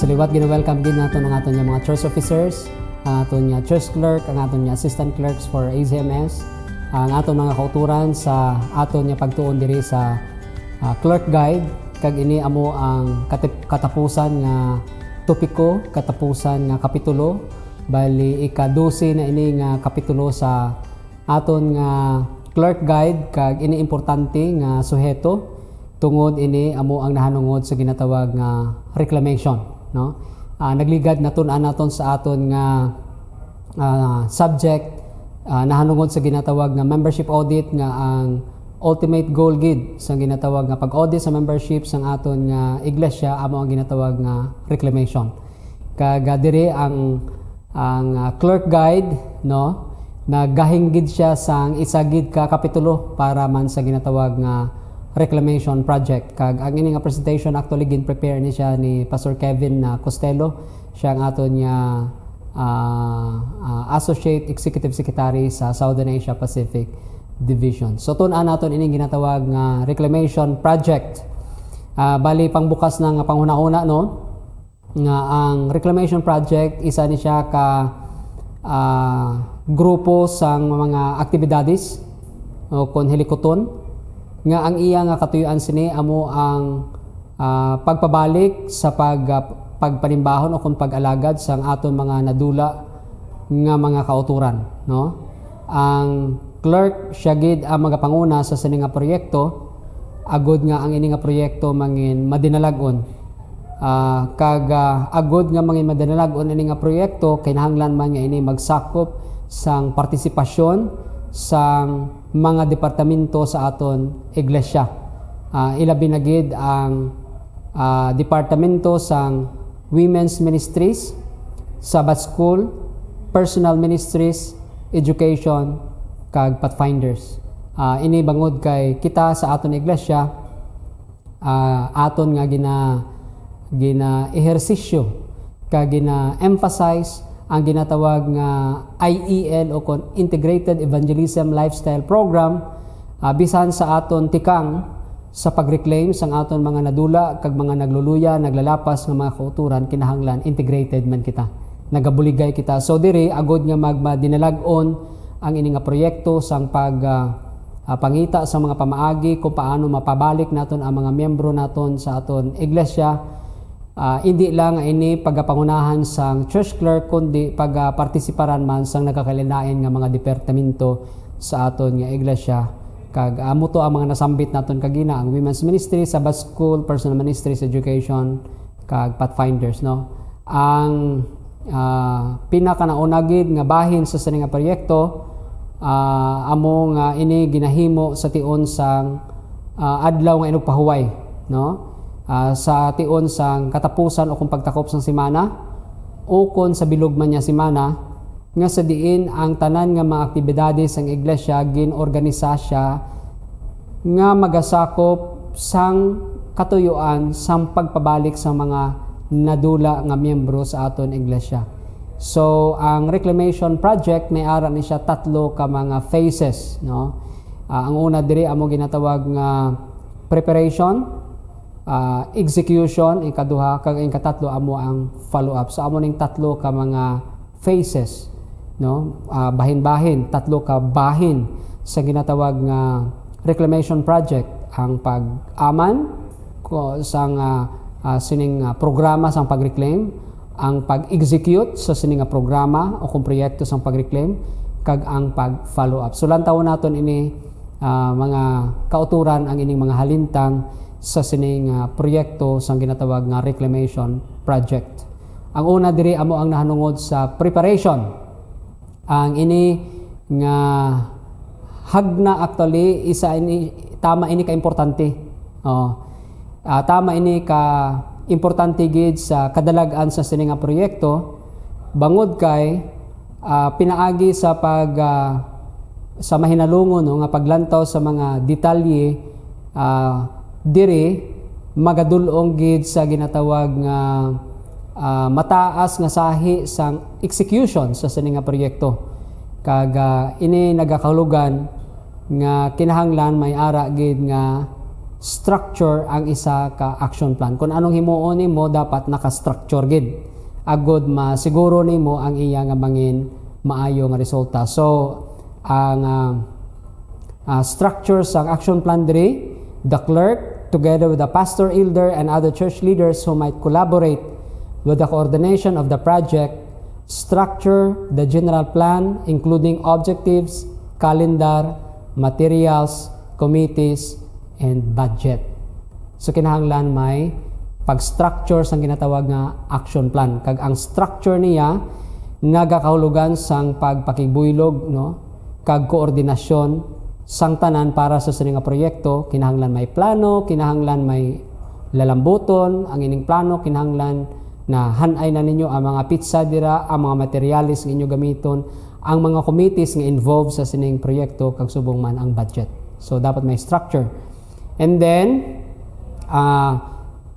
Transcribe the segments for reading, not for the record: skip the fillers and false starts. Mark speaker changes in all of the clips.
Speaker 1: sa liwat gina-welcome gid nato ang aton mga church officers, ang aton church clerk, ang aton assistant clerks for AZMS, ang aton mga kauturan sa aton pagtuon diri sa clerk guide. Kag ini amo ang katapusan nga topiko, katapusan nga kapitulo, bali ika-12 na ini nga kapitulo sa aton nga clerk guide. Kag ini importante nga suheto tungod ini amo ang nahanungod sa ginatawag nga reclamation, no? Nagligad natun-an naton sa aton nga subject, nahanungod sa ginatawag nga membership audit, nga ang ultimate goal gid sa ginatawag nga pag-audit sa membership sang aton nga iglesia amo ang ginatawag nga reclamation. Kag diri ang clerk guide, no, nagahing gid siya sang isa gid ka kapitulo para man sa ginatawag nga reclamation project. Kag ang ini nga presentation actually gin prepare ni siya ni Pastor Kevin Costello, siya ang aton nga Associate Executive Secretary sa Southern Asia Pacific Division. So tun-an naton ini ginatawag nga reclamation project. Bali pangbukas na nga panghuna-una, no, nga ang reclamation project isa ni siya ka grupo sang mga aktibidades o kon helikoton nga ang iya nga katuyuan sini amo ang pagpabalik sa pagpanimbahon o kung pag-alagad sang aton mga nadula nga mga kauturan, no. Ang clerk siya gid ang magapanguna sa sini nga proyekto agud nga ang ini nga proyekto mangin madinalagon. Kag agud nga mangin madinalagon ini nga proyekto kinahanglan man nga ini magsakop sang partisipasyon sang mga departamento sa aton iglesia. Ilabi na gid ang departamento sang women's ministries, Sabbath school, personal ministries, education, kag pathfinders. Ini bangod kay kita sa aton iglesia aton nga gina ehersisyo kag gina emphasize ang ginatawag nga IEL o kon Integrated Evangelism Lifestyle Program, bisan sa aton tikang sa pag-reclaim sang aton mga nadula kag mga nagluluya, naglalapas nga mga kauturan, kinahanglan integrated man kita, nagabuligay kita. So diri agud nga magmadinalagon ang ini nga proyekto sang pangita sa mga pamaagi kung paano mapabalik naton ang mga miyembro naton sa aton iglesia. Hindi lang ini pagapangunahan sang church clerk kundi pagpartisiparan man sang nagakalilain nga mga departamento sa aton nga iglesia. Kag amo to ang mga nasambit naton kagina, ang women's ministry, Sabbath school, personal ministries, education, kag pathfinders, no. Ang pinaka nauna gid nga bahin sa sini nga proyekto amo nga ini ginahimo sa tion sang adlaw nga inugpahuway, no. Sa tion sang katapusan o kung pagtakop sang semana o kon sa bilog man niya semana, nga sa diin ang tanan nga mga aktibidades sang iglesia ginorganisa siya nga magasakop sang katuyuan sang pagpabalik sa mga nadula nga miyembro sa aton iglesia. So ang reclamation project may ara ni siya tatlo ka mga phases, no. Ang una diri amo ginatawag nga preparation, execution, ikaduha, kag ikatatlo amo ang follow-up. So amo ning tatlo ka mga phases, no. Bahin-bahin, tatlo ka bahin sa ginatawag nga reclamation project. Ang pag-aman sang sining programa sang pag-reclaim, ang pag-execute sa sining programa o kung proyekto sang pag-reclaim, kag ang pag-follow-up. So lantaw naton ini mga kauturan ang ining mga halintang sa sining proyekto sang ginatawag nga reclamation project. Ang una diri amo ang nahanungod sa preparation. Ang ini nga hagna actually isa ini tama ini ka importante. Tama ini ka importante gid sa kadalag-an sa sining nga proyekto bangod kay pinaagi sa sa mahinalungon, no, nga paglantaw sa mga detalye diri magadulong gid sa ginatawag nga mataas nga sahi sang execution sa sining nga proyekto. Kag ini nagakahulugan nga kinahanglan may ara gid nga structure ang isa ka action plan. Kung anong himuon nimo dapat naka-structure gid. Agod masiguro nimo ang iya nga mangin maayo nga resulta. So ang structure sa action plan diri, the clerk together with the pastor, elder, and other church leaders who might collaborate with the coordination of the project, structure the general plan including objectives, calendar, materials, committees, and budget. So kinahanglan may pag-structure sang ginatawag nga action plan. Kag ang structure niya nagakahulugan sang pagpakibuylog, no? Kag koordinasyon sang tanan para sa sining nga proyekto. Kinahanglan may plano, kinahanglan may lalambuton ang ining plano, kinahanglan na hanay na ninyo ang mga pizza dira, ang mga materialis nga inyo gamiton, ang mga committees nga involved sa sining proyekto, kag subong man ang budget. So dapat may structure. And then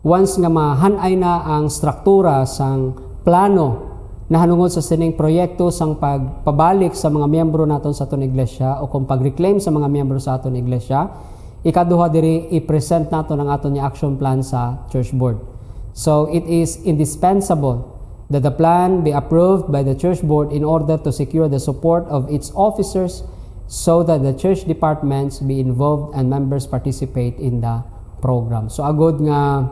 Speaker 1: once nga mahanay na ang struktura sang plano nahanungod sa sining proyekto sang pagpabalik sa mga miyembro naton sa aton iglesia o kung pag-reclaim sa mga miyembro sa aton iglesia, ikaduha diri i-present naton ang aton nga action plan sa church board. So it is indispensable that the plan be approved by the church board in order to secure the support of its officers so that the church departments be involved and members participate in the program. So agod nga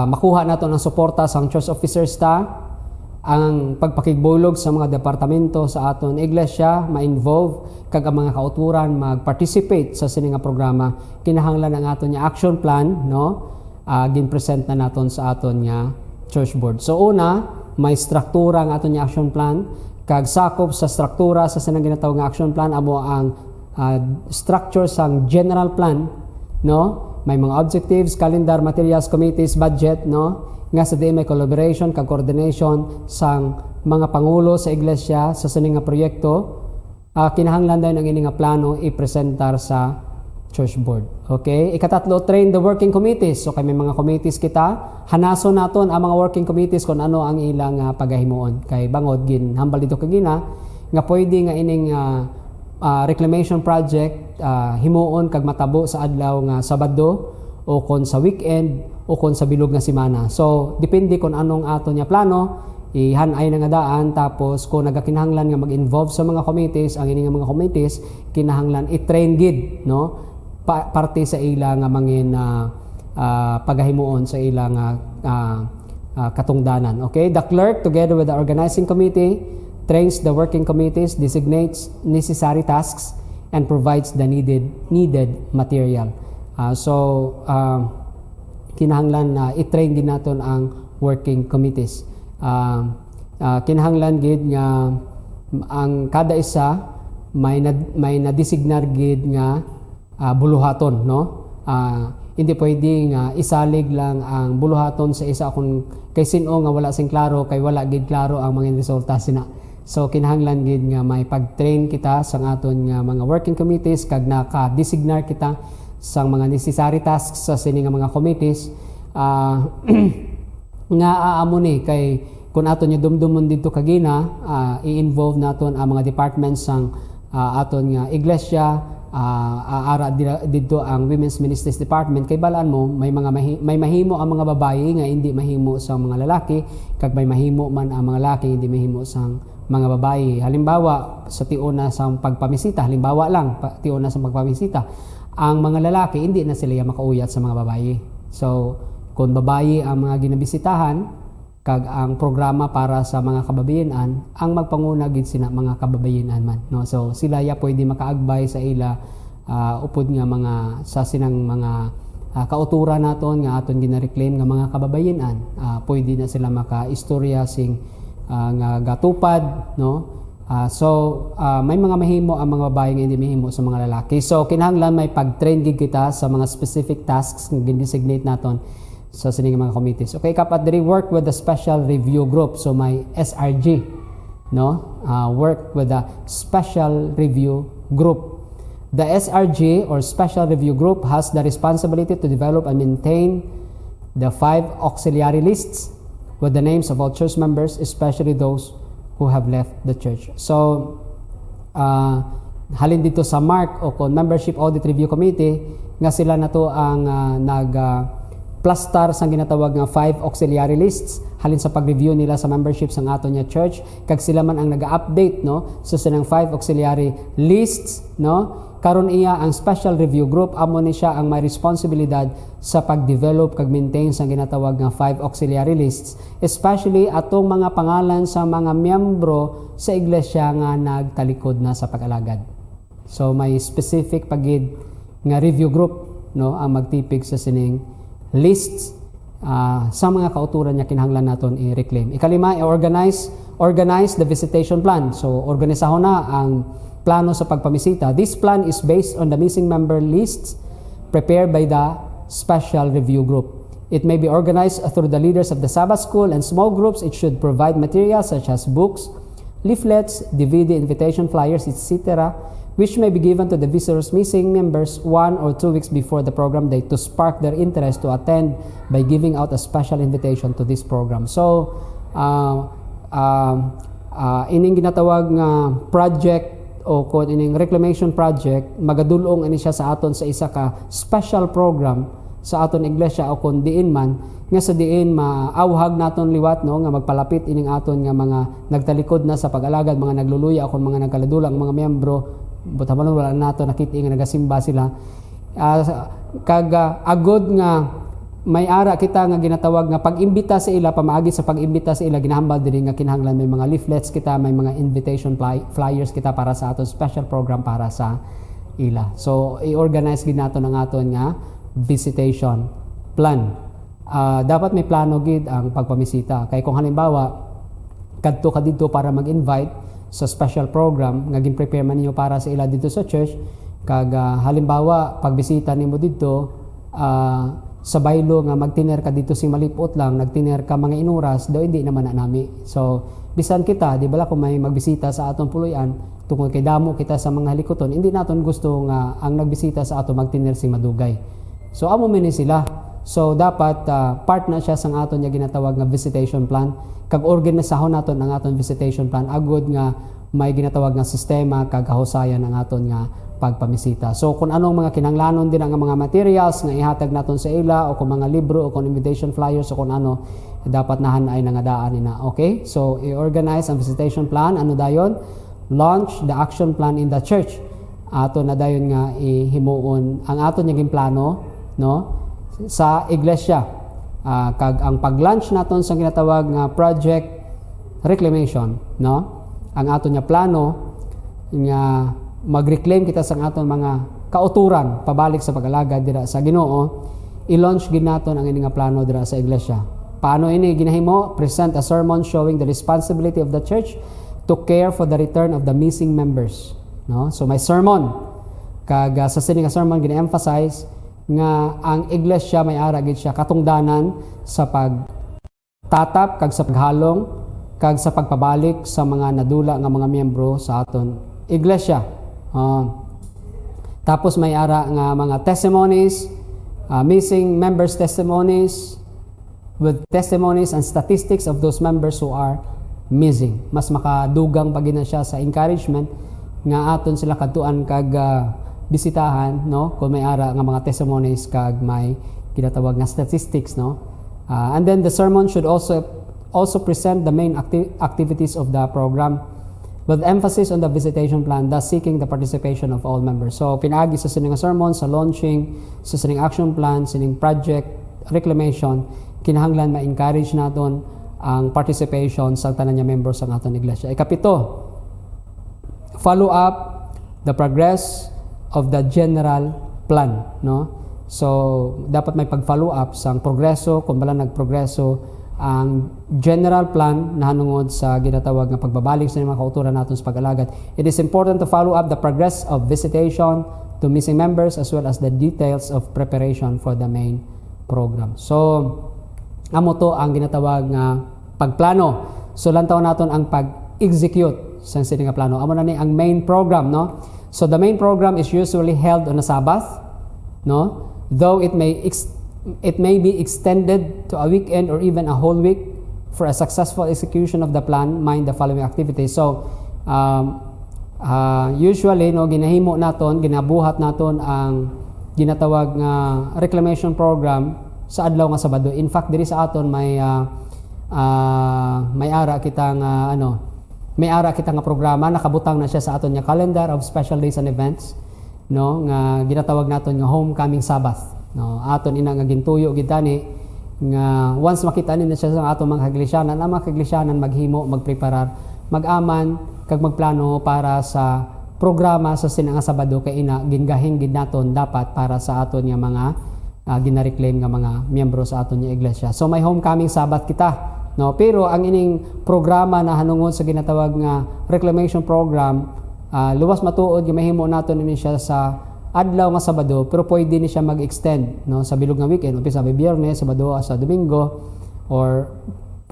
Speaker 1: makuha nato ng suporta sa church officers ta, ang pagpakigbulog sa mga departamento sa aton iglesia ma-involve kag ang mga kauturan mag-participate sa sining nga programa, kinahanglan ang aton nga action plan, no? Gin-present na naton sa aton nga church board. So una, may struktura ang aton nga action plan, kag sakop sa struktura sa sinang ginatawag nga action plan amo ang structure sang general plan, no? May mga objectives, calendar, materials, committees, budget, no? Nga sa di may collaboration kag coordination sang mga pangulo sa iglesia sa sining nga proyekto. Kinahanglan dayon ang ini nga plano i-presentar sa church board. Okay? Ikatatlo, train the working committees. So kay may mga committees kita, hanason naton ang mga working committees kung ano ang ilang pagahimuon. Kay bangod gin hambal dito kagina nga pwede nga ining reclamation project himuon kag matabo sa adlaw nga Sabado o kon sa weekend o kon sa bilog nga semana. So depende kung anong ato nya plano, ihanay na nga daan, tapos kung nagakinahanglan nga mag-involve sa mga committees, ang ini nga mga committees kinahanglan i-train gid, no? Parte sa ila nga mangin pagahimuon sa ila nga katungdanan. Okay? The clerk together with the organizing committee trains the working committees, designates necessary tasks, and provides the needed material. Kinahanglan na i-train din naton ang working committees. Kinahanglan gid nga ang kada isa may na-designar gid nga buluhaton, no? Hindi pwedeng isalig lang ang buluhaton sa isa kung kay sino nga wala sing klaro, kay wala gid klaro ang mga resulta sina. So kinahanglan gid nga may pag-train kita sa aton nga mga working committees kag naka-designar kita sa mga necessary tasks sa sini nga mga committees nga aamo ni kay kun aton nya dumdumon didto kagina i-involve naton ang mga departments sang aton nga iglesia, ara didto ang Women's Ministries Department. Kay balaan mo may mahimo ang mga babayi nga hindi mahimo sa mga lalaki, kag may mahimo man ang mga lalaki hindi mahimo sang mga babayi. Halimbawa sa tiuna sa pagpamisita, tiuna sa pagpamisita, ang mga lalaki hindi na sila makauyat sa mga babayi. So kung babayi ang mga ginabisitahan kag ang programa para sa mga kababayenan, ang magpanguna gid sina mga kababayenan man, no? So sila ya pwede makaagbay sa ila upod nga mga sa sinang mga kauturan naton nga aton gina-reclaim nga mga kababayenan. Pwede na sila makaistorya sing nga gatupad, no? May mga mahimo ang mga babae nga hindi mahimo sa mga lalaki. So kinahanglan may pag-train gid kita sa mga specific tasks nga gin-designate naton sa sining mga committees. Okay, kapat diri work with the special review group. So may SRG, no? Work with the special review group. The SRG or special review group has the responsibility to develop and maintain the 5 auxiliary lists with the names of all church members, especially those who have left the church. So halin dito sa MARC o kon Membership Audit Review Committee nga sila nato ang plastar sang ginatawag nga 5 auxiliary lists halin sa pag-review nila sa membership sang aton nga church, kag sila man ang naga-update no sa sinang 5 auxiliary lists no. Karon iya ang special review group, amo ni siya ang may responsibilidad sa pag-develop kag maintain sa ginatawag nga 5 auxiliary lists, especially atong mga pangalan sa mga miyembro sa iglesia nga nagtalikod na sa pag-alagad. So may specific pagid nga review group no ang magtipig sa sining lists sa mga kauturan niya kinahanglan naton i-reclaim. Ikalima, organize the visitation plan. So organisahon na ang plano sa pagpamisita. This plan is based on the missing member lists prepared by the special review group. It may be organized through the leaders of the Sabbath school and small groups. It should provide materials such as books, leaflets, DVD, invitation flyers, etc., which may be given to the visitors missing members 1 or 2 weeks before the program date to spark their interest to attend by giving out a special invitation to this program. So, ining ginatawag nga project o kung ining reclamation project, magadulong ani siya sa aton sa isa ka special program sa aton iglesia o kung diin man nga sa diin maawhag naton liwat no nga magpalapit ining aton nga mga nagtalikod na sa pag-alagad, mga nagluluya o kung mga nagkaladulang mga miyembro, butaman wala nato nakita nga nagasimba sila. Agod nga may ara kita nga ginatawag nga pag-imbita sa ila, pamaagi sa pag-imbita sa ila, ginahambal diri nga kinahanglan may mga leaflets kita, may mga invitation flyers kita para sa aton special program para sa ila. So i-organize gid nato ang aton nga visitation plan. Dapat may plano gid ang pagpamisita. Kay kung halimbawa kadto ka dito para mag-invite sa special program nga gin-prepare man ninyo para sa ila dito sa church, kag halimbawa pagbisita nimo dito sa baylo nga magtiner ka dito si malipot lang, nagtiner ka mga inuras, daw hindi naman na nami. So, bisan kita, di ba kung may magbisita sa aton puluyan, tungkol kay damo kita sa mga halikoton, hindi naton gusto nga ang nagbisita sa ato magtiner si madugay. So, amo man sila. So, dapat part na siya sa aton nga ginatawag nga visitation plan. Kag organisahon naton ang aton visitation plan, agud nga may ginatawag nga sistema kag kahusayan ang aton nga pagpamisita. So kung anong mga kinanglanon din ang mga materials nga ihatag naton sa ila o kung mga libro o kung invitation flyers o kung ano, dapat nahan ay nangadaan nina. Okay? So i-organize ang visitation plan. Ano dayon? Launch the action plan in the church. Ato na dayon nga ihimuon ang aton nga plano no sa iglesia. Kag ang pag-launch naton sa ginatawag nga project reclamation, no? Ang aton nga plano nga mag-reclaim kita sa aton mga kauturan pabalik sa pag-alagad dira sa Ginoo, i-launch gid naton ang ini nga plano dira sa iglesia. Paano ini ginahimo? Present a sermon showing the responsibility of the church to care for the return of the missing members, no? So may sermon kag sa sini nga sermon gina-emphasize nga ang iglesia may ara gid siya katungdanan sa pagtatap kag sa paghalong kag sa pagpabalik sa mga nadula nga mga miyembro sa aton iglesia. Tapos may ara nga mga testimonies, missing members testimonies with testimonies and statistics of those members who are missing. Mas makadugang pagid na siya sa encouragement nga aton sila kadtuan kag bisitahan, no? Kung may ara nga mga testimonies kag may ginatawag nga statistics, no? And then the sermon should also present the main activities of the program with emphasis on the visitation plan, thus seeking the participation of all members. So pinaagi sa sining sermon, sa launching, sa sining action plan, sining project reclamation, kinahanglan ma-encourage naton ang participation sa tanan nga members sa aton iglesia. Ikapito, follow up the progress of the general plan, no? So dapat may pag-follow up sa progreso kung bala nagprogreso ang general plan na hanungod sa ginatawag nga pagbabalik sa mga kauturan naton sa pag-alagad. It is important to follow up the progress of visitation to missing members as well as the details of preparation for the main program. So amo to ang ginatawag nga pagplano. So lantaw naton ang pag-execute sa sini nga plano. Amo na ni ang main program, no? So the main program is usually held on a Sabbath, no? Though it may be extended to a weekend or even a whole week for a successful execution of the plan. Mind the following activities. So Usually no ginahimo naton, ginabuhat naton ang ginatawag nga reclamation program sa adlaw nga Sabado. In fact diri sa aton may ara kita nga may ara kita nga programa, nakabutang na siya sa aton nga calendar of special days and events, no, nga ginatawag naton nga homecoming Sabbath, no. Aton ina nga gintuyo gid tani nga once makita ni na siya sa aton mga kaglisyanan, ang mga kaglisyanan maghimo, magpreparar, mag-aman kag magplano para sa programa sa sinanga Sabado kay ina gingahing gid naton dapat para sa aton nga mga gina-reclaim nga mga miyembro sa aton nga iglesia. So may homecoming Sabbath kita, no, pero ang ining programa na hanungod sa ginatawag nga reclamation program, luwas matuod nga mahimo naton ini siya sa adlaw nga Sabado, pero pwede ni siya mag-extend, no, sa bilog nga weekend, umpisa sa Biyernes, Sabado sa Domingo, or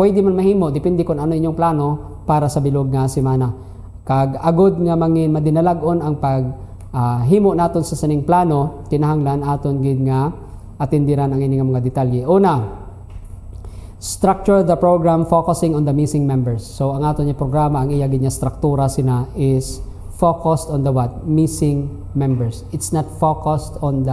Speaker 1: pwede man mahimo depende kung ano inyong plano para sa bilog nga semana. Kag agod nga mangin madinalagon ang pag himo naton sa saning plano, kinahanglan aton gid nga atendiran ang ining mga detalye. Una, structure the program focusing on the missing members. So ang aton nga programa, ang iya gid nga struktura sina is focused on the what? Missing members. It's not focused on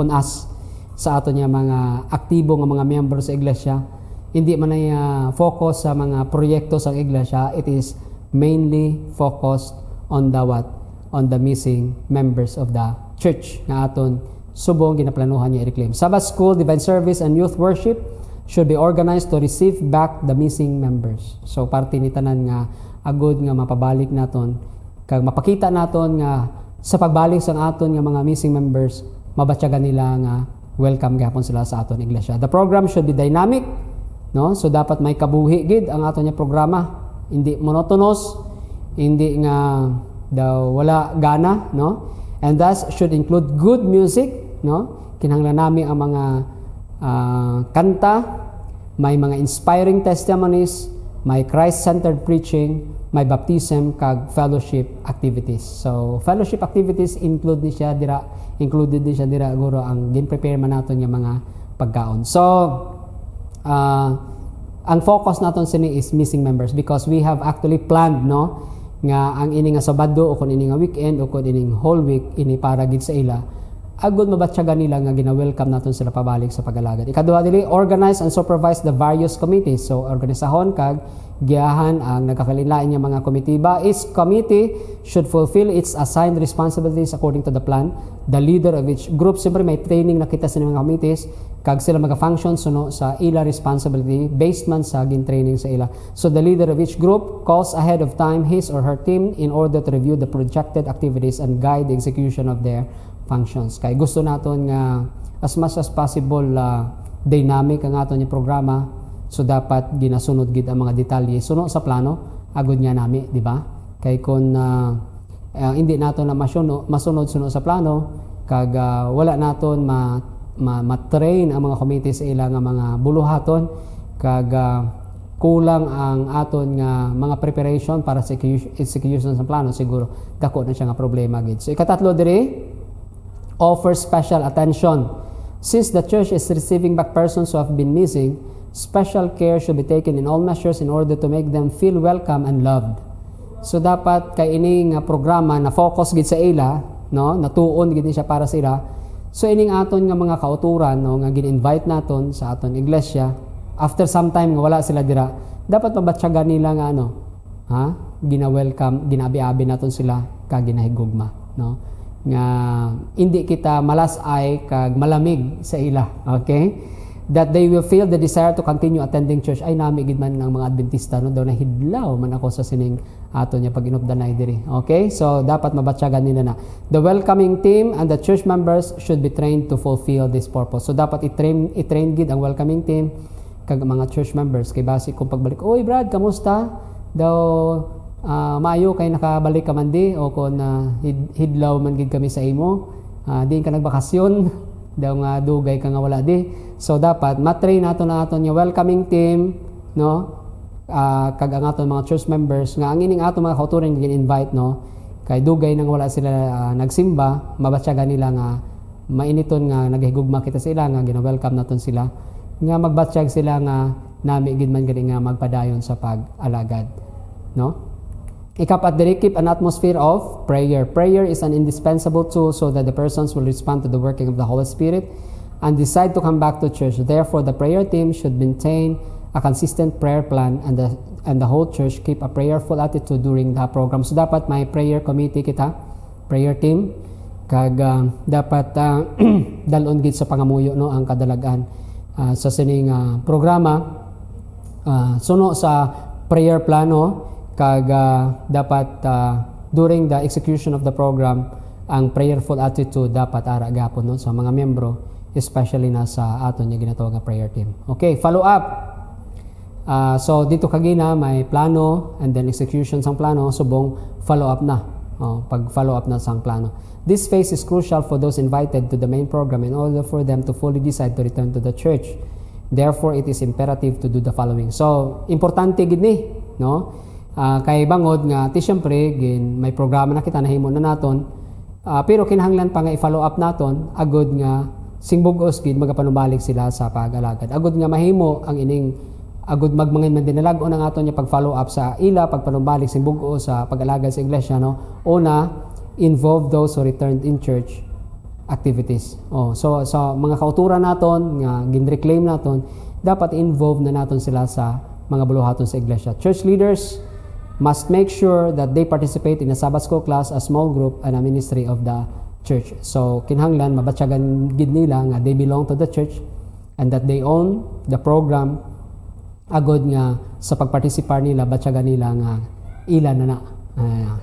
Speaker 1: us sa aton nga mga aktibo nga mga miyembro sa iglesia. Hindi man ay focus sa mga proyekto sa iglesia. It is mainly focused on the what? On the missing members of the church nga aton subong ginaplanuhan niya i-reclaim. Sabbath school, divine service, and youth worship should be organized to receive back the missing members. So parte ni tanan nga agud nga mapabalik naton kag mapakita naton nga sa pagbalik sa aton nga mga missing members, mabatyagan nila nga welcome gapon sila sa aton iglesia. The program should be dynamic, no? So dapat may kabuhi gid ang aton nga programa. Hindi monotonous, hindi nga daw wala gana, no? And thus should include good music, no? Kinahanglan nami ang mga kanta, may mga inspiring testimonies, may Christ-centered preaching, may baptism kag fellowship activities. So fellowship activities included din siya dira guro ang gin-prepare man naton nga mga pagkaon. So ang focus naton sini is missing members because we have actually planned, no, nga ang ini nga Sabado o kun ini nga weekend o kun ining whole week ini para gid sa ila agud mabatyagan nila nga gina-welcome naton sila pabalik sa pag-alagad. Ikaduha dili, organize and supervise the various committees. So organisahon kag giyahan ang nagkakalilain nga mga komitiba. Each committee should fulfill its assigned responsibilities according to the plan. The leader of each group, siyempre may training na kita sa mga committees kag sila maga-function suno sa ila responsibility based man sa gin-training sa ila. So the leader of each group calls ahead of time his or her team in order to review the projected activities and guide the execution of their functions. Kay gusto naton nga as much as possible dynamic ang aton yung programa, so dapat ginasunod gid ang mga detalye suno sa plano agud nga nami, di ba? Kay kun hindi naton na masunod suno sa plano kag wala naton ma-train ang mga committee sa ilang mga buluhaton kag kulang ang aton nga mga preparation para sa execution sa plano, siguro dako na siya nga problema gid. So ikatatlo diri, offer special attention. Since the church is receiving back persons who have been missing, special care should be taken in all measures in order to make them feel welcome and loved. So dapat kay ini nga programa na focus gid sa ila, no, natuon gid siya para sa ila. So ining aton nga mga kauturan, no, nga gin-invite naton sa aton iglesia, after some time nga wala sila dira, dapat mabatyagan nila nga gina-welcome, ginabi-abi naton sila kag ginahigugma, no? Nga hindi kita malasay kag malamig sa ila, okay? That they will feel the desire to continue attending church. Ay nami gid man ng mga Adventista, no, daw nahidlaw man ako sa sining ato nya pag inupdanay diri. Okay? So dapat mabatyagan nila na the welcoming team and the church members should be trained to fulfill this purpose. So dapat i-train gid ang welcoming team kag mga church members kay basi kung pagbalik, oy Brad, kamusta? Daw maayo kay nakabalik ka man di o kung hidlaw man gid kami sa imo, di ka nagbakasyon daw nga dugay ka nga wala di. So dapat matrain nato na aton nga welcoming team, no, kag ang aton mga church members nga ang ining aton mga kauturan gin-invite, no, kay dugay nang wala sila nagsimba, mabatyagan nila nga mainiton nga naghigugma kita sila nga gina-welcome naton sila nga magbatyag sila nga nami gid man gani nga magpadayon sa pag-alagad, no. Ikapat diri, keep an atmosphere of prayer. Prayer is an indispensable tool so that the persons will respond to the working of the Holy Spirit and decide to come back to church. Therefore, the prayer team should maintain a consistent prayer plan and the whole church keep a prayerful attitude during the program. So dapat may prayer committee kita, prayer team, kag dapat dalon gid sa pangamuyo no ang kadalagan sa sining programa. Suno sa prayer plano kag dapat during the execution of the program ang prayerful attitude dapat ara gapon no sa mga miyembro, especially na sa aton nga ginatawag nga prayer team. Okay, follow up. So dito kagina may plano and then execution sang plano, subong follow up na. Pag follow up na sang plano. This phase is crucial for those invited to the main program in order for them to fully decide to return to the church. Therefore, it is imperative to do the following. So, importante gid ni, no? Kay bangod nga ti syempre gin may programa na kita nahimo na naton. Pero kinahanglan pa nga i-follow up naton agud nga singbugos gid magapanubalik sila sa pag-alagad. Agud nga mahimo ang ining agud magmangin man dinalagon ang aton nya pag-follow up sa ila pagpanumbalik singbugos sa pag-alagad sa iglesia no. Una, involve those who returned in church activities. So mga kauturan naton nga gin-reclaim naton, dapat involve na naton sila sa mga buluhaton sa iglesia. Church leaders must make sure that they participate in a Sabbath school class, a small group, and a ministry of the church. So kinahanglan mabatyagan gid nila nga they belong to the church and that they own the program agod nga sa pagpartisipar nila batyagan nila nga ilan na.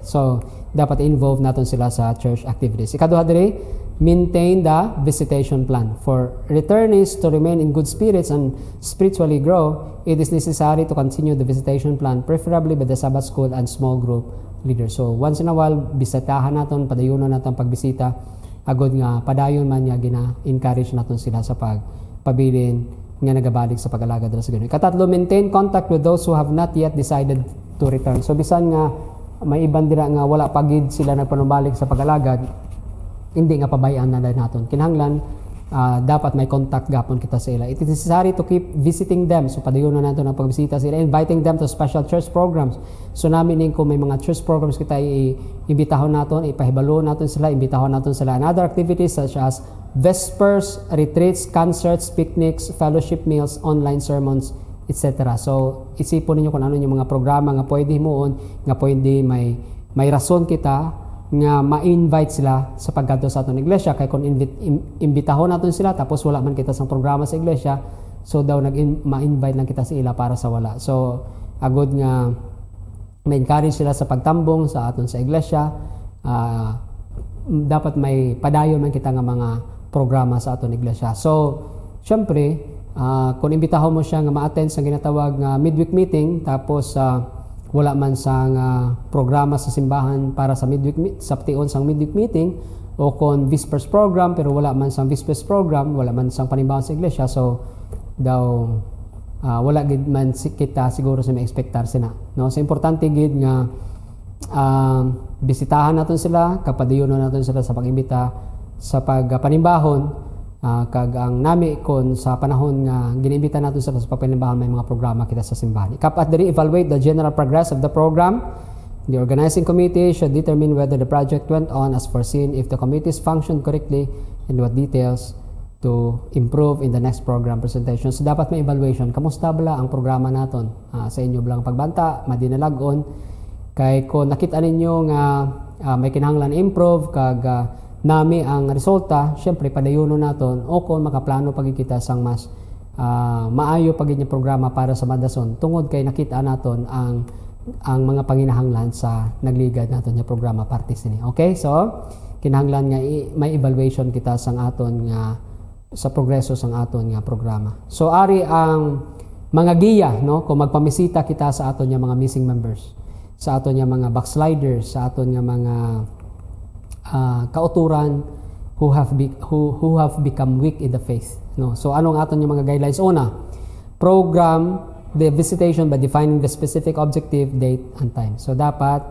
Speaker 1: So dapat involve naton sila sa church activities. Ikaduha diri, maintain the visitation plan. For returnees to remain in good spirits and spiritually grow, it is necessary to continue the visitation plan, preferably by the Sabbath school and small group leaders. So once in a while bisitahan naton, padayunon naton pagbisita agod nga padayon man nga gina-encourage naton sila sa pagpabilin nga nagabalik sa pag-alagad sa ganun. Katatlo, maintain contact with those who have not yet decided to return. So bisan nga may iban dira nga wala pagid sila nagpanumbalik sa pag-alagad, hindi nga pabayaan na naton. Kinahanglan dapat may contact gapon kita sa ila. It is necessary to keep visiting them. So padayon na nato ang pagbisita sila, inviting them to special church programs. So namin kung may mga church programs kita iimbitahon naton, ipahibalo naton sila, imbitahon naton sila. And other activities such as vespers, retreats, concerts, picnics, fellowship meals, online sermons, etc. So isipon ninyo kung ano yung mga programa nga pwede himuon, nga pwede may rason kita nga ma-invite sila sa pagkadto sa aton iglesia. Kay kung imbitahon naton sila tapos wala man kita sang programa sa iglesia, so daw ma-invite lang kita sa ila para sa wala. So agud nga ma-encourage sila sa pagtambong sa aton sa iglesia. Dapat may padayon man kita nga mga programa sa aton iglesia. So syempre kung imbitahon mo siya nga ma-attend sa ginatawag nga midweek meeting tapos wala man sang programa sa simbahan para sa midweek sa tion sang midweek meeting, o kung vespers program pero wala man sang vespers program, wala man sang panimbahan sa iglesia, so daw wala gid man kita siguro sa ma-expectar sina, no? So importante gid nga bisitahan naton sila, kapadayonon naton sila sa pag-imbita sa pagpanimbahon. Kag ang nami kon sa panahon nga giniimbita natin sa pagpanimbahan may mga programa kita sa simbahan. Ikapat diri, evaluate the general progress of the program. The organizing committee should determine whether the project went on as foreseen, if the committees functioned correctly, and what details to improve in the next program presentation. So dapat may evaluation. Kamusta bala ang programa naton? Sa inyo blang pagbanta, madinalagon. Kay kung nakita ninyo nga may kinahanglan improve kag nami ang resulta, syempre padayono naton o kung makaplano pagi kita sang mas maayo pagi niya programa para sa madason tungod kay nakita naton ang mga panginahanglan sa nagligad naton nga programa parties ni. Okay? So kinahanglan nga may evaluation kita sang aton nga sa progreso sang aton nga programa. So ari ang mga giya, no, kung magpamisita kita sa aton nga mga missing members, sa aton nga mga backsliders, sa aton nga mga kauturan who have become weak in the faith, no. So anong aton yung mga guidelines? Una, program the visitation by defining the specific objective, date and time. So dapat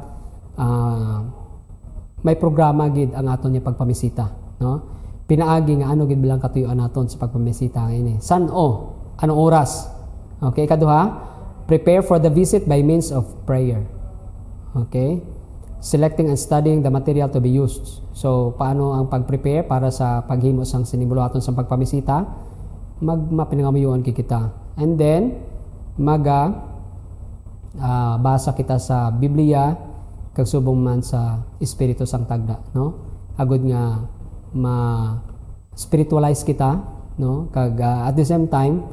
Speaker 1: may programa gid ang aton yung pagpamisita, no. Pinaagi nga ano gid bilang katuyoan naton sa pagpamisita ini. San-o, anong oras? Okay, kaduha, prepare for the visit by means of prayer. Okay? Selecting and studying the material to be used. So, paano ang pag-prepare para sa paghimo sang sinimulaton sa pagpamisita? Mapinangamayuan kita. And then, basa kita sa Biblia, kag subong man sa Espiritu sang tagda, no? Agod nga ma-spiritualize kita, no? Kag at the same time,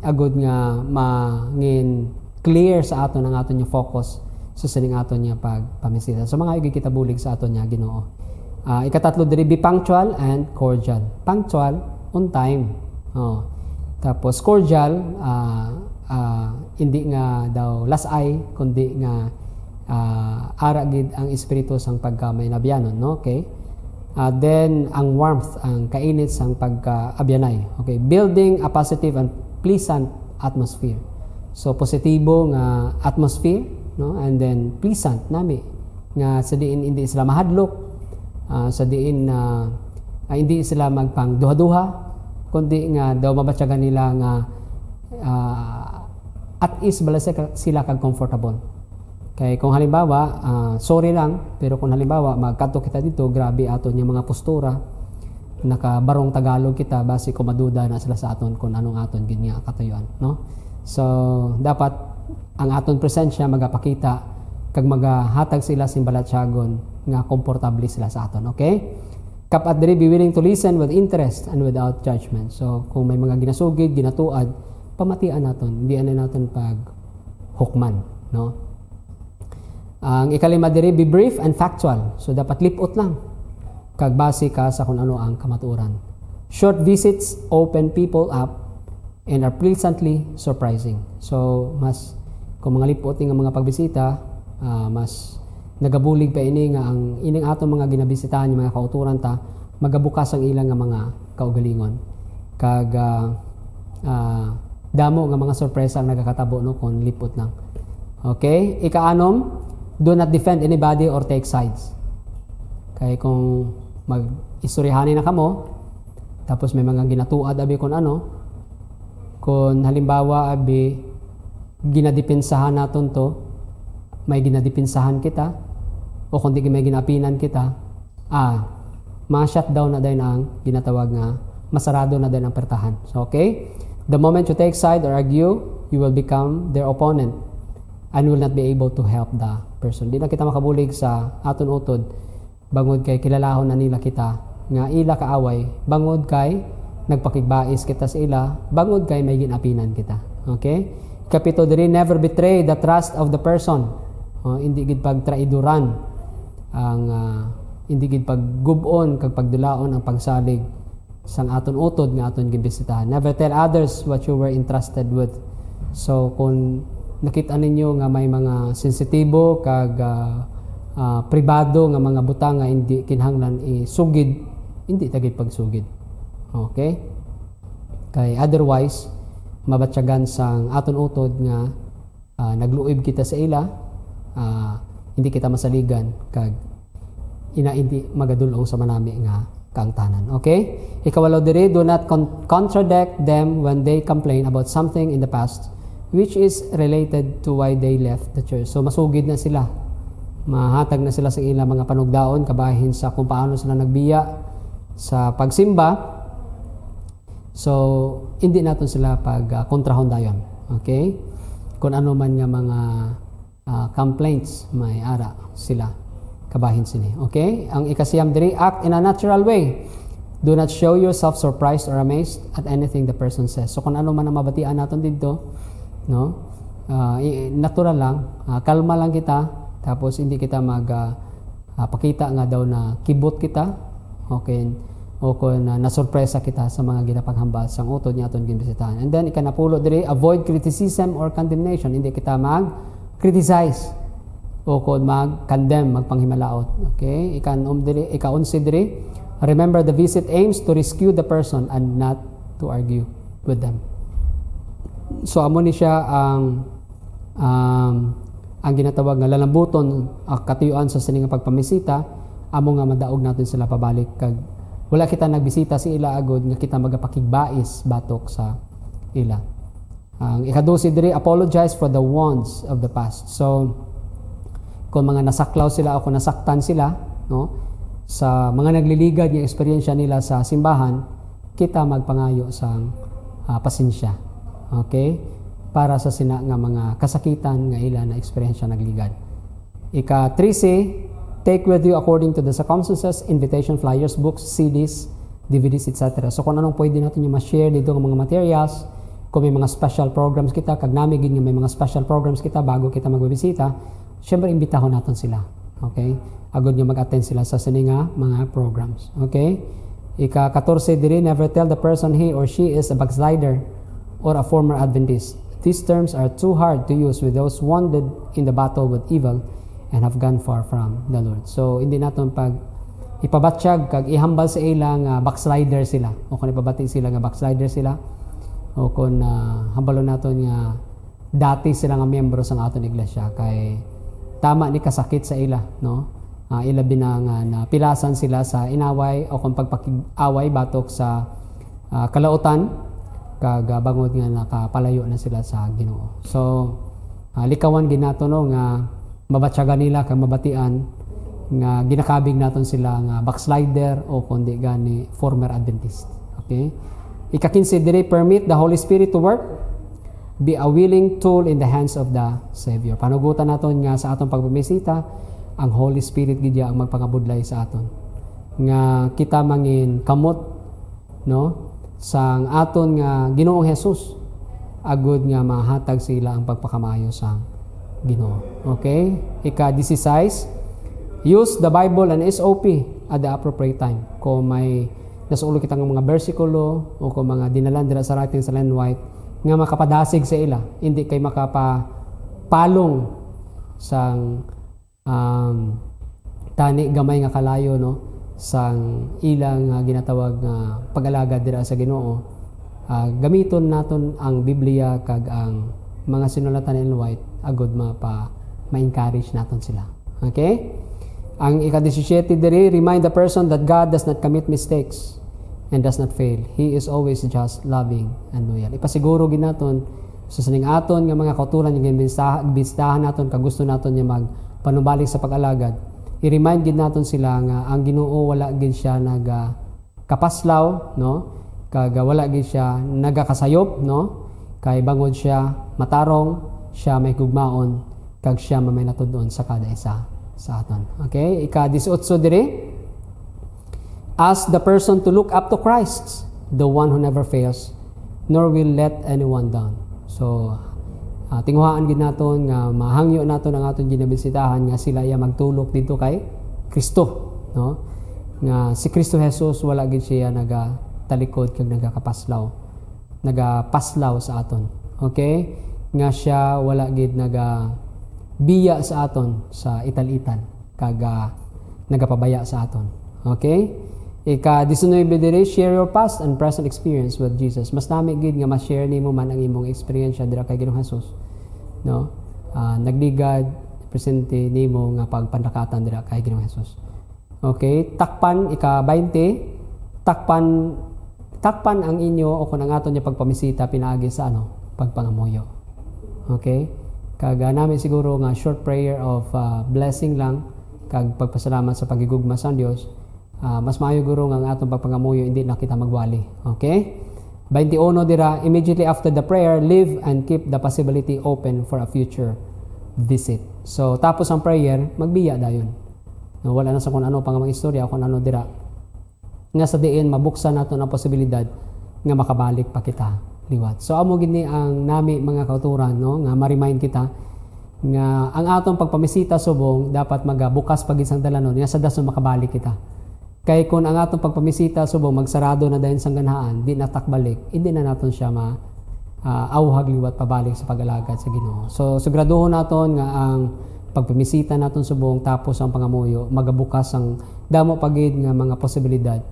Speaker 1: agod nga mangin clear sa aton ang aton yung focus sa sining aton niya pagpamisita. So mga igi kita bulig sa aton niya Ginoo. Ikatatlo diri, be punctual and cordial. Punctual, on time. Tapos cordial, hindi nga daw lasay, kundi nga ara gid ang espiritu sang pagkamay nabyanon, no? Okay? Then ang warmth, ang kainit sang pagkaabyanay. Okay, building a positive and pleasant atmosphere. So positibo nga atmosphere, no? And then pleasant nami nga sa diin hindi sila mahadlok, sa diin hindi sila magpangduha-duha, kundi nga daw mabatyagan nila nga at ease bala sila kag comfortable. Kay kung halimbawa sorry lang, pero kung halimbawa magkadto kita dito, grabe aton yung mga postura, nakabarong Tagalog kita, basi ko maduda na sila sa aton kung anong aton ginya katuyuan, no? So dapat ang aton presensya magapakita kag magahatag sila simbalatyagon nga komportable sila sa aton, okay? Kapat diri, be willing to listen with interest and without judgment. So kung may mga ginasugid, ginatuad, pamatian naton, hindi naton pag hukman, no? Ang ikalima diri, be brief and factual. So dapat lipot lang kag base ka sa kung ano ang kamatuoran. Short visits open people up and are pleasantly surprising. So mas kung mga lipot nga mga pagbisita, mas nagabulig pa ini nga ang ining atong mga ginabisitahan yung mga kauturan ta, magabukas ang ilang nga mga kaugalingon. Kag damo nga mga sorpresa ang nagakatabo, no, kung lipot lang. Okay? Ikaanom, do not defend anybody or take sides. Kaya kung mag-istoryahanin na kamo, tapos may mga ginatuad abi kung ano, kung halimbawa abi ginadipensahan naton to, may ginadipensahan kita, o kung di may ginapinan kita, ma-shutdown na din ang ginatawag nga, masarado na din ang pertahan. So, okay? The moment you take side or argue, you will become their opponent and will not be able to help the person. Di na kita makabulig sa aton utod, bangod kay kilalahon na nila kita, nga ila kaaway, bangod kay nagpakigbais kita sa ila, bangod kay may ginapinan kita. Okay? Kapito diri, never betray the trust of the person. Hindi gid pagtraidoran ang hindi gid paggubon kag pagdulaon ang pagsalig sang aton utod nga aton gibisitahan. Never tell others what you were entrusted with. So kung nakita ninyo nga may mga sensitibo kag pribado nga mga butang nga hindi kinahanglan isugid, hindi tagid pagsugid. Okay? Kay otherwise mabatyagan sang aton utod nga nagluob kita sa ila, hindi kita masaligan kag hindi magadulong sa manami nga kaangtanan. Okay? Ikawalo diri, do not contradict them when they complain about something in the past which is related to why they left the church. So masugid na sila, mahatag na sila sa ila mga panugdaon kabahin sa kung paano sila nagbiya sa pagsimba. So hindi naton sila kontrahon dayon. Okay? Kung ano man nga mga complaints, may ara sila kabahin sini. Okay? Ang ikasiyam diri, act in a natural way. Do not show yourself surprised or amazed at anything the person says. So kung ano man ang mabatian naton dito, no? Natural lang, kalma lang kita, tapos hindi kita pakita nga daw na kibot kita. Okay? O kung nasurpresa kita sa mga ginapaghambal sang utod niya aton ginbisitahan. And then ikanapulo diri, avoid criticism or condemnation. Hindi kita mag-criticize o kung mag-condemn, magpanghimalaot. Okay? Ika-11 diri, remember the visit aims to rescue the person and not to argue with them. So amo ni siya ang ginatawag nga lalambuton katuyuan sa sining pagpamisita, amo nga madaog natin sila pabalik kag wala kita nagbisita si ila agod nga kita magapakigbais batok sa ila. Ang ika-12 diri, apologize for the wounds of the past. So kung mga nasaklaw sila o kung nasaktan sila, no, sa mga nagliligad nga eksperyensya nila sa simbahan, kita magpangayo sang pasensya. Okay? Para sa sina nga mga kasakitan nga ila na eksperyensya nagligad. Ika-13, take with you according to the circumstances, invitation flyers, books, CDs, DVDs, etc. So kung anong pwede natin yung ma-share dito ng mga materials, kung may mga special programs kita, kag nami gid nga may mga special programs kita bago kita magbibisita, syempre imbitahon natin sila. Okay? Agad nga mag-attend sila sa sininga mga programs. Okay? Ika-14 diri, never tell the person he or she is a backslider or a former Adventist. These terms are too hard to use with those wounded in the battle with evil and have gone far from the Lord. So, hindi natin pag ipabatsyag kag ihambal sa ilang backslider sila o kung ipabati sila nga backslider sila o kung hambalon naton nga dati sila nga miyembro sa aton iglesia kay tama ni kasakit sa ila, no? Ila binang napilasan sila sa inaway o kung pagpakig-away batok sa kalautan kag bangod nga nakapalayo na sila sa Ginoo. So likawan ginato no nga mabatyagan nila kag mabatian nga ginakabig naton sila nga backslider o kundi gani former Adventist. Okay? Ika-15 diri, permit the Holy Spirit to work. Be a willing tool in the hands of the Savior. Panugutan naton nga sa atong pagbumisita, ang Holy Spirit gid ang magpangabudlay sa aton. Nga kita mangin kamot, no, sang aton nga Ginoong Hesus agud nga mahatag sila ang pagpakamayo sa Ginoo. Okay? Ika-16, use the Bible and SOP at the appropriate time. Kung may nasulo kita ng mga bersikulo o kung mga dinalan dira sa writing sa Ellen White nga makapadasig sa ila, hindi kay makapapalong sang tani gamay nga kalayo, no, sang ilang ginatawag nga pag-alagad dira sa Ginoo. Gamiton naton ang Biblia kag ang mga sinulatan ni Ellen White agud ma-encourage naton sila. Okay? Ang ika-17 diri, remind the person that God does not commit mistakes and does not fail. He is always just, loving, and loyal. Ipasiguro gid naton sa sining aton nga mga kauturan nga ginbistahan naton kag gusto naton nga magpanubalik sa pag-alagad. I-remind gid naton sila nga ang Ginoo wala gid siya kapaslaw, no? Kag wala gid siya nagakasayop, no? Kay bangod siya matarong, siya may gugmaon, kag siya may natud-on sa kada isa sa aton. Okay? Ika-18 diri, ask the person to look up to Christ, the one who never fails, nor will let anyone down. So, tinghuhaan gid naton nga mahangyo naton ang aton ginabisitahan nga sila iya magtulok dito kay Kristo, no? Nga si Kristo Jesus wala gid siya nagatalikod kag nagapaslaw sa aton. Okay? Nga siya wala gid biya sa aton sa ital-ital kag nagapabaya sa aton. Okay? Ika-19 diri, share your past and present experience with Jesus. Mas nami gid nga ma-share nimo man ang imong experience dira kay Ginoong Hesus, no? Nagligad presente nimo nga pagpandakatan dira kay Ginoong Hesus. Okay? Takpan ika-20, takpan ang inyo o kung ang aton niya pagpamisita pinaagi sa pagpangamuyo. Okay? Kag namin siguro nga short prayer of blessing lang kag pagpasalamat sa pagigugma sa Dios. Mas maayo guro nga ang atong pagpangamuyo hindi na kita magwali. Okay? 21 dira, immediately after the prayer, live and keep the possibility open for a future visit. So tapos ang prayer, magbiya dayon. No, wala na sa kung ano pang mga istorya kung ano dira. Nga sa diin mabuksan naton ang posibilidad nga makabalik pa kita liwat. So amo gid ni ang nami mga kauturan, no, nga ma-remind kita nga ang atong pagpamisita subong dapat magabukas pagid sang dalanon nga sa dason makabalik kita. Kay kun ang atong pagpamisita subong magsarado na dayon sang ganahan, di na takbalik, hindi na naton siya auhag liwat pabalik sa pag-alagad sa Ginoo. So siguraduhon naton nga ang pagpamisita naton subong tapos ang pangamuyo magabukas ang damo pagid nga mga posibilidad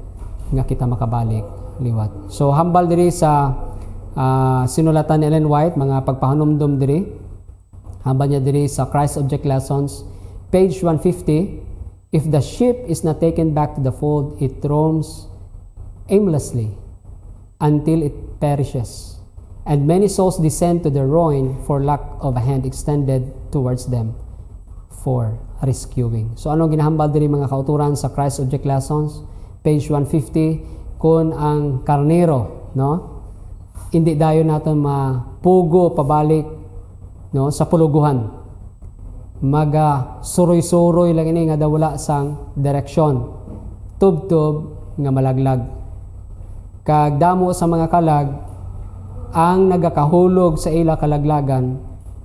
Speaker 1: nga kita makabalik liwat. So hambal diri sa sinulatan ni Ellen White, mga pagpahanumdum diri. Hamba niya diri sa Christ Object Lessons, page 150, if the sheep is not taken back to the fold, it roams aimlessly until it perishes. And many souls descend to the ruin for lack of a hand extended towards them. for rescuing. So ano ginahambal diri mga kauturan sa Christ Object Lessons, page 150, kung ang karnero, no, hindi dayon naton mapugo pabalik, no, sa puluguhan. Maga suroy-suroy lang ini nga dawala sang direksyon. Tub-tub nga malaglag. Kag damo sa mga kalag ang nagakahulog sa ila kalaglagan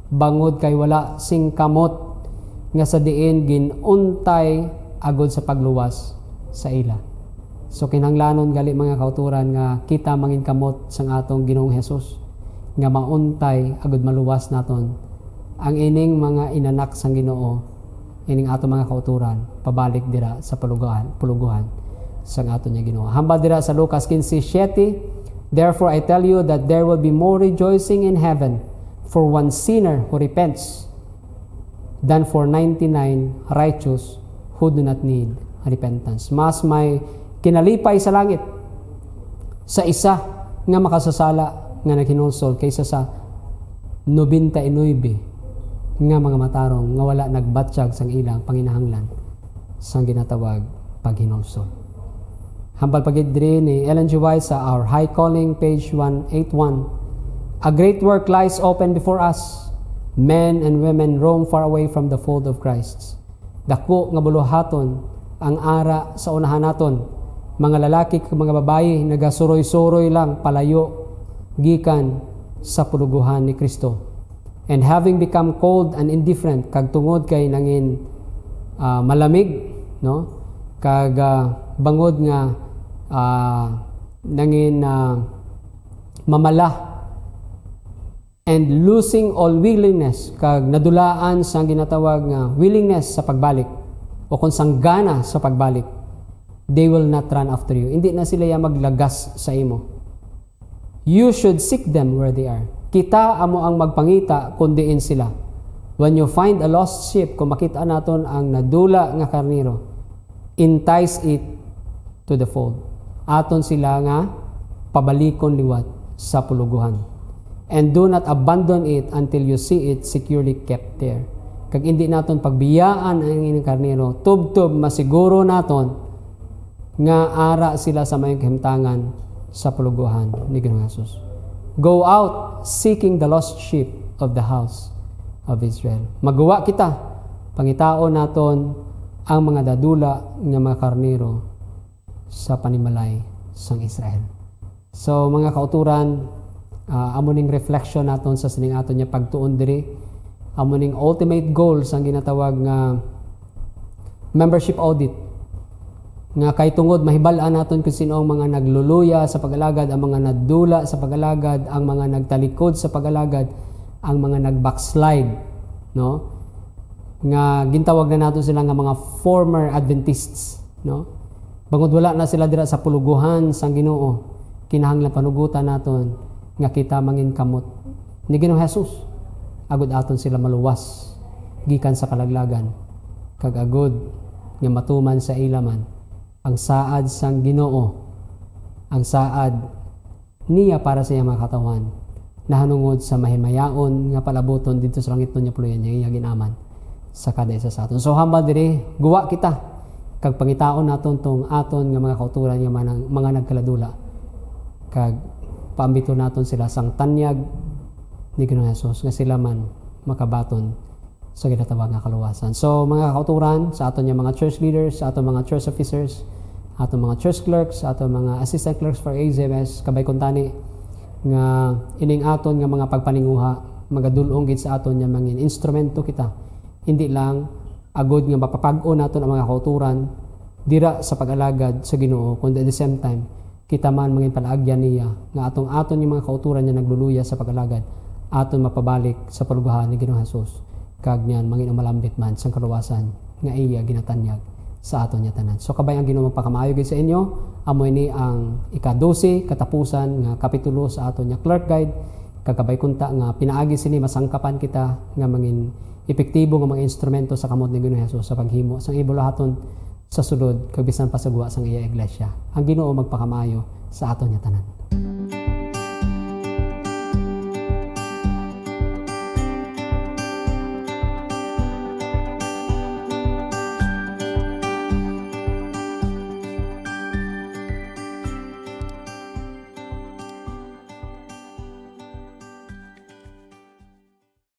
Speaker 1: bangod kay wala sing kamot nga sa diin ginuntay agod sa pagluwas sa ila. So kinahanglanon gali mga kauturan nga kita mangin kamot sang atong Ginoong Hesus nga mauntay agod maluwas naton ang ining mga inanak sang Ginoo, ining atong mga kauturan pabalik dira sa puluguhan sang aton nya Ginoo. Hambal dira sa Lucas 15:7, therefore I tell you that there will be more rejoicing in heaven for one sinner who repents than for 99 righteous who do not need repentance. Mas may kinalipay sa langit sa isa nga makasasala nga naghinulsol kaysa sa 99 nga mga matarong nga wala nagbatsyag sang ilang panginahanglan sang ginatawag paghinulsol. Hambal pagid diri ni Ellen G. White sa Our High Calling, page 181. A great work lies open before us. Men and women roam far away from the fold of Christ. Dako nga buluhaton ang ara sa unahan naton. Mga lalaki kag mga babayi nagasuroy-suroy lang palayo gikan sa puluguhan ni Kristo. And having become cold and indifferent kag tungod kay nangin malamig, no? Kag bangod nga nangin mamala and losing all willingness kag nadulaan sang ginatawag nga willingness sa pagbalik o kung sang gana sa pagbalik, they will not run after you. Hindi na sila maglagas sa imo. You should seek them where they are. Kita amo ang magpangita kung diin sila. When you find a lost sheep, kung makita naton ang nadula nga karnero, entice it to the fold. Aton sila nga pabalikon liwat sa puluguhan. And do not abandon it until you see it securely kept there. Kag hindi naton pagbiyaan ang ining karnero, tub-tub masiguro naton nga ara sila sa mayong kahimtangan sa puluguhan ni Ginoong Hesus. Go out seeking the lost sheep of the house of Israel. Magawa kita, pangitaon naton ang mga dadula nga mga karnero sa panimalay sang Israel. So mga kauturan, amo ning reflection naton sa sining aton nya pagtuon diri, amo ning ultimate goal sang ginatawag nga membership audit nga kay tungod mahibal-an naton kung sino ang mga nagluluya sa pag-alagad, ang mga nadula sa pag-alagad, ang mga nagtalikod sa pag-alagad, ang mga nag-backslide, no? Nga gintawag na naton sila nga mga former Adventists, no? Bangod wala na sila dira sa puluguhan sang Ginoo, kinahanglan panugutan naton nga kita mangin kamot ni Ginoong Hesus agud aton sila maluwas gikan sa kalaglagan kag agud nga matuman sa ilaman ang saad sang Ginoo, ang saad niya para sa iyang mga katawan nahanungod sa mahimayaon nga palaboton dito sa langit niya puluyan niya ginaman sa kada isa sa aton. So hambal diri guwa kita kag pangitaon naton tong aton nga mga kauturan nga mga nagkaladula kag paambito naton sila sang tanyag ni Ginoong Hesus nga sila man makabaton sa ginatawag nga kaluwasan. So mga kauturan sa aton nga mga church leaders, sa aton mga church officers, aton mga church clerks, sa aton mga assistant clerks for AZMS, kabay kuntani nga ining aton nga mga pagpaninguha magadulong gid sa aton nga mga instrumento kita. Hindi lang agud nga mapapag-o naton ang mga kauturan dira sa pag-alagad sa Ginoo, kundi at the same time kita man mangin palaagyan niya nga aton yung mga kauturan niya nagluluya sa pag-alagad aton mapabalik sa puluguhan ni Ginoong Hesus kag niyan mangin malambit man sang kaluwasan nga iya ginatanyag sa aton nya tanan. So kabay ang Ginoo magpakamaayo gid sa inyo, amoy ni ang ika-12 katapusan nga kapitulo sa aton nya clerk guide kag kabay kunta nga pinaagi sini masangkapan kita nga mangin epektibo nga mga instrumento sa kamot ni Ginoong Hesus sa paghimo sang ibulahaton sa sulod kag bisan pa sa guwa sang iya iglesia. Ang Ginoo magpakamaayo sa aton nya tanan.